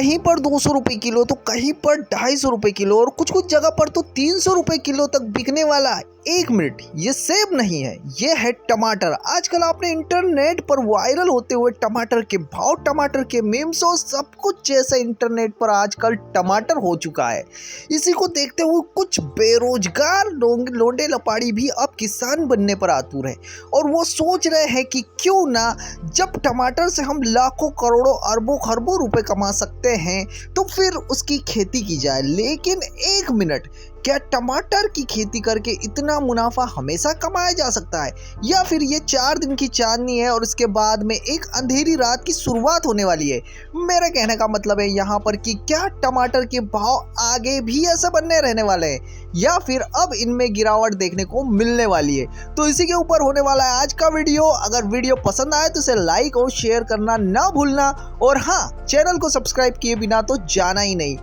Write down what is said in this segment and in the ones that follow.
कहीं पर 200 रुपये किलो तो कहीं पर 250 रुपये किलो और कुछ कुछ जगह पर तो 300 रुपये किलो तक बिकने वाला है। एक मिनट, ये सेब नहीं है, ये है टमाटर। आजकल आपने इंटरनेट पर वायरल होते हुए टमाटर के भाव, टमाटर के मीम्स और सब कुछ जैसे इंटरनेट पर आजकल टमाटर हो चुका है। इसी को देखते हुए कुछ बेरोजगार लोंडे लपाड़ी भी अब किसान बनने पर आतुर है और वो सोच रहे हैं कि क्यों ना, जब टमाटर से हम लाखों करोड़ों अरबों खरबों रुपए कमा सकते हैं तो फिर उसकी खेती की जाए। लेकिन एक मिनट, क्या टमाटर की खेती करके इतना मुनाफा हमेशा कमाया जा सकता है, या फिर ये 4 दिन की चांदनी है और इसके बाद में एक अंधेरी रात की शुरुआत होने वाली है? मेरे कहने का मतलब है यहाँ पर कि क्या टमाटर के भाव आगे भी ऐसे बनने रहने वाले हैं या फिर अब इनमें गिरावट देखने को मिलने वाली है? तो इसी के ऊपर होने वाला है आज का वीडियो। अगर वीडियो पसंद आए तो इसे लाइक और शेयर करना ना भूलना, और हाँ, चैनल को सब्सक्राइब किए बिना तो जाना ही नहीं।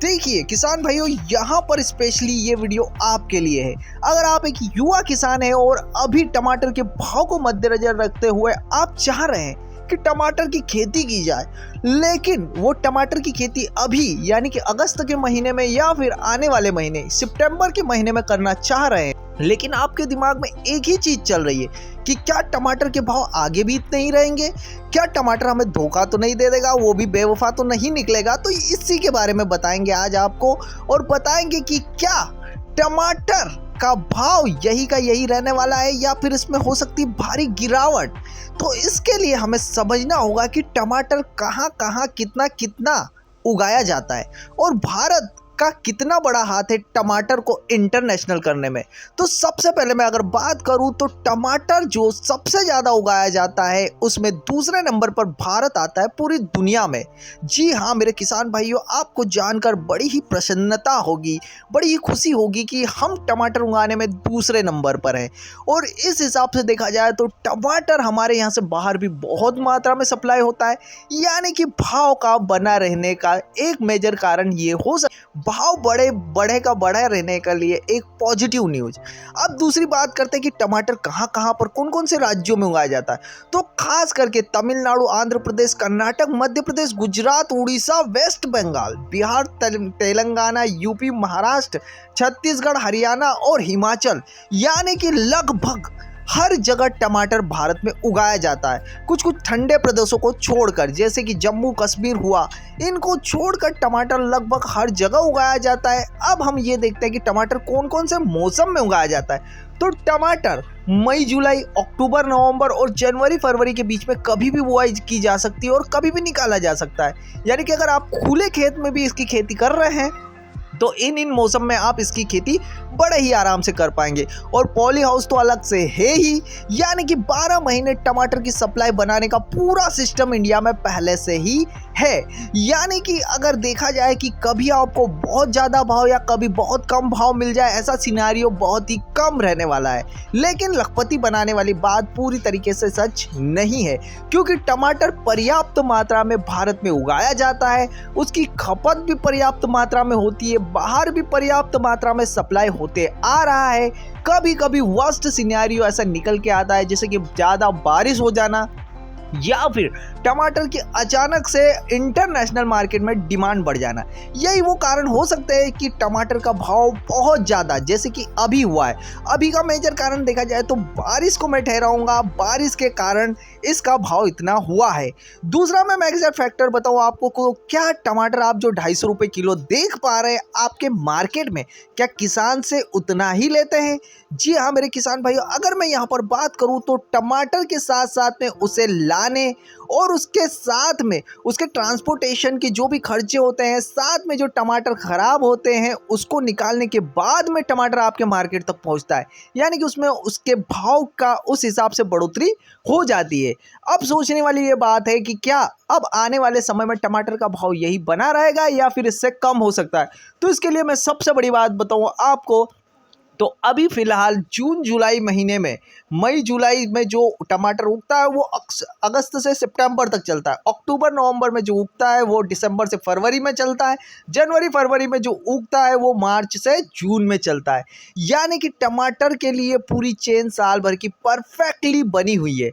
देखिए किसान भाइयों, यहाँ पर स्पेशली ये वीडियो आपके लिए है। अगर आप एक युवा किसान हैं और अभी टमाटर के भाव को मद्देनजर रखते हुए आप चाह रहे हैं कि टमाटर की खेती की जाए, लेकिन वो टमाटर की खेती अभी यानी कि अगस्त के महीने में या फिर आने वाले महीने सितंबर के महीने में करना चाह रहे हैं, लेकिन आपके दिमाग में एक ही चीज चल रही है कि क्या टमाटर के भाव आगे भी इतने ही रहेंगे, क्या टमाटर हमें धोखा तो नहीं दे देगा, वो भी बेवफा तो नहीं निकलेगा? तो इसी के बारे में बताएंगे आज आपको, और बताएंगे कि क्या टमाटर का भाव यही का यही रहने वाला है या फिर इसमें हो सकती है भारी गिरावट। तो इसके लिए हमें समझना होगा कि टमाटर कहाँ कहाँ कितना कितना उगाया जाता है और भारत का कितना बड़ा हाथ है टमाटर को इंटरनेशनल करने में। तो सबसे पहले मैं अगर बात करूं तो टमाटर जो सबसे ज़्यादा उगाया जाता है उसमें दूसरे नंबर पर भारत आता है पूरी दुनिया में। जी हाँ मेरे किसान भाइयों, आपको जानकर बड़ी ही प्रसन्नता होगी, बड़ी ही खुशी होगी कि हम टमाटर उगाने में दूसरे नंबर पर हैं। और इस हिसाब से देखा जाए तो टमाटर हमारे यहाँ से बाहर भी बहुत मात्रा में सप्लाई होता है, यानी कि भाव का बना रहने का एक मेजर कारण ये हो सकता, भाव बढ़े रहने के लिए एक पॉजिटिव न्यूज। अब दूसरी बात करते हैं कि टमाटर कहाँ कहाँ पर कौन कौन से राज्यों में उगाया जाता है। तो खास करके तमिलनाडु, आंध्र प्रदेश, कर्नाटक, मध्य प्रदेश, गुजरात, उड़ीसा, वेस्ट बंगाल, बिहार, तेलंगाना, यूपी, महाराष्ट्र, छत्तीसगढ़, हरियाणा और हिमाचल, यानी कि लगभग हर जगह टमाटर भारत में उगाया जाता है। कुछ कुछ ठंडे प्रदेशों को छोड़कर, जैसे कि जम्मू कश्मीर हुआ, इनको छोड़कर टमाटर लगभग हर जगह उगाया जाता है। अब हम ये देखते हैं कि टमाटर कौन कौन से मौसम में उगाया जाता है। तो टमाटर मई, जुलाई, अक्टूबर, नवंबर और जनवरी, फरवरी के बीच में कभी भी बुआई की जा सकती है और कभी भी निकाला जा सकता है। यानी कि अगर आप खुले खेत में भी इसकी खेती कर रहे हैं तो इन मौसम में आप इसकी खेती बड़े ही आराम से कर पाएंगे। और पॉली हाउस तो अलग से है ही, यानी कि 12 महीने टमाटर की सप्लाई बनाने का पूरा सिस्टम इंडिया में पहले से ही है। यानी कि अगर देखा जाए कि कभी आपको बहुत ज़्यादा भाव या कभी बहुत कम भाव मिल जाए, ऐसा सिनेरियो बहुत ही कम रहने वाला है। लेकिन लखपति बनाने वाली बात पूरी तरीके से सच नहीं है, क्योंकि टमाटर पर्याप्त मात्रा में भारत में उगाया जाता है, उसकी खपत भी पर्याप्त मात्रा में होती है, बाहर भी पर्याप्त मात्रा में सप्लाई होते आ रहा है। कभी कभी वर्स्ट सिनेरियो ऐसा निकल के आता है, जैसे कि ज़्यादा बारिश हो जाना या फिर टमाटर की अचानक से इंटरनेशनल मार्केट में डिमांड बढ़ जाना। यही वो कारण हो सकते हैं कि टमाटर का भाव बहुत ज़्यादा, जैसे कि अभी हुआ है। अभी का मेजर कारण देखा जाए तो बारिश को मैं ठहराऊंगा, बारिश के कारण इसका भाव इतना हुआ है। दूसरा मैं मेजर फैक्टर बताऊँ आपको को, क्या टमाटर आप जो 250 रुपये किलो देख पा रहे हैं आपके मार्केट में, क्या किसान से उतना ही लेते हैं? जी हाँ मेरे किसान भाइयों, अगर मैं यहाँ पर बात करूँ तो टमाटर के साथ साथ में उसे लाने और उसके साथ में उसके ट्रांसपोर्टेशन के जो भी खर्चे होते हैं, साथ में जो टमाटर ख़राब होते हैं उसको निकालने के बाद में टमाटर आपके मार्केट तक पहुंचता है, यानी कि उसमें उसके भाव का उस हिसाब से बढ़ोतरी हो जाती है। अब सोचने वाली ये बात है कि क्या अब आने वाले समय में टमाटर का भाव यही बना रहेगा या फिर इससे कम हो सकता है? तो इसके लिए मैं सबसे बड़ी बात बताऊँ आपको, तो अभी फ़िलहाल जून जुलाई महीने में, मई जुलाई में जो टमाटर उगता है वो अगस्त से सितंबर तक चलता है। अक्टूबर नवंबर में जो उगता है वो दिसंबर से फरवरी में चलता है। जनवरी फरवरी में जो उगता है वो मार्च से जून में चलता है। यानी कि टमाटर के लिए पूरी चेन साल भर की परफेक्टली बनी हुई है।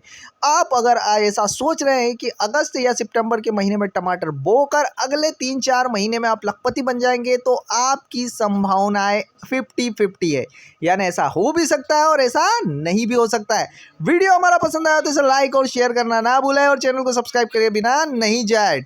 आप अगर ऐसा सोच रहे हैं कि अगस्त या सितंबर के महीने में टमाटर बोकर अगले 3-4 महीने में आप लखपति बन जाएंगे तो आपकी संभावनाएं 50-50 है। यानी ऐसा हो भी सकता है और ऐसा नहीं भी हो सकता है। वीडियो हमारा पसंद आया तो इसे लाइक और शेयर करना ना भूलें और चैनल को सब्सक्राइब करे बिना नहीं जाए।